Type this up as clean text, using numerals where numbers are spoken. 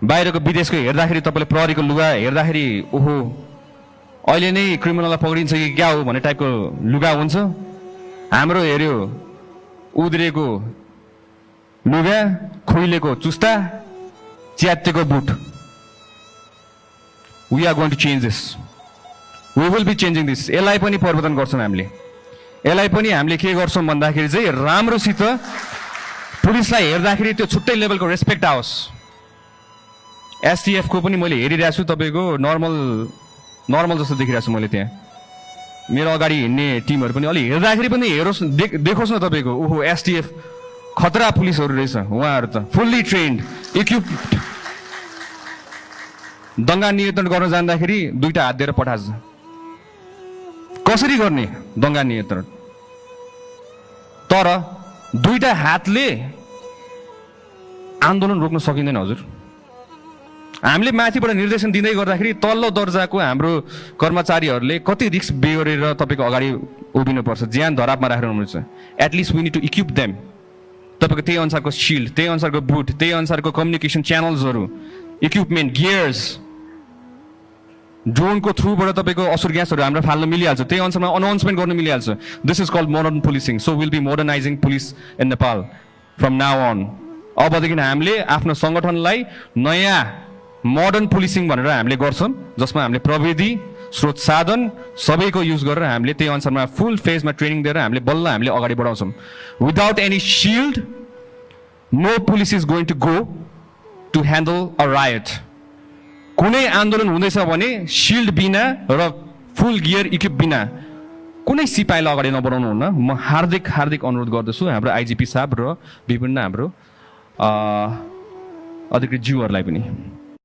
बाहिरको विदेशको हेर्दाखेरि तपाईँले प्रहरीको लुगा हेर्दाखेरि ओहो अहिले नै क्रिमिनललाई पक्रिन्छ कि क्या हो भन्ने टाइपको लुगा हुन्छ। हाम्रो हेऱ्यो उद्रेको लुगा, खुइलेको चुस्ता, च्यातेको बुट। We are going to change this, we will be changing this. यसलाई पनि परिवर्तन गर्छौँ हामीले। यसलाई पनि हामीले के गर्छौँ भन्दाखेरि चाहिँ राम्रोसित पुलिसलाई हेर्दाखेरि त्यो छुट्टै लेभलको रेस्पेक्ट आओस्। एसटिएफ को पनि मैले हेरिरहेको छु, तपाईँको नर्मल जस्तो देखिरहेको छु मैले। त्यहाँ मेरो अगाडि हिँड्ने टिमहरू पनि अलि हेर्दाखेरि पनि हेरोस्, देखोस् न तपाईँको ओहो एसटिएफ खतरा पुलिसहरू रहेछ। उहाँहरू त फुल्ली ट्रेन्ड, इक्विप्ड। दङ्गा नियन्त्रण गर्न जाँदाखेरि दुईटा हात दिएर पठान्छ। कसरी गर्ने दङ्गा नियन्त्रण? तर दुईटा हातले आन्दोलन रोक्न सकिँदैन हजुर। हामीले माथिबाट निर्देशन दिँदै गर्दाखेरि तल्लो दर्जाको हाम्रो कर्मचारीहरूले कति रिस्क बेहोरेर तपाईँको अगाडि उभिनुपर्छ, ज्यान धरापमा राखेर हुनुहुन्छ। At least we need to equip them. तपाईँको त्यही अनुसारको सिल्ड, त्यही अनुसारको बुट, त्यही अनुसारको कम्युनिकेसन च्यानल्सहरू, इक्विपमेन्ट, गियर्स, ड्रोनको थ्रुबाट तपाईँको असुर ग्यासहरू हाम्रो फाल्न मिलिहाल्छ। त्यही अनुसारमा अनाउन्समेन्ट गर्न मिलिहाल्छ। This is called modern policing. So will be modernising police in Nepal from now on. अबदेखि हामीले आफ्नो सङ्गठनलाई नयाँ मोडर्न पुलिसिङ भनेर हामीले गर्छौँ, जसमा हामीले प्रविधि, स्रोत साधन सबैको युज गरेर हामीले त्यही अनुसारमा फुल फेजमा ट्रेनिङ दिएर हामीले बल्ल हामीले अगाडि बढाउँछौँ। Without any shield no police is going to go to handle a riot. कुनै आन्दोलन हुँदैछ भने सिल्ड बिना र फुल गियर इक्विप बिना कुनै सिपाहीलाई अगाडि नबढाउनु हुन्न। म हार्दिक अनुरोध गर्दछु हाम्रो आइजिपी साहब र विभिन्न हाम्रो अधिकृत ज्यूहरूलाई पनि।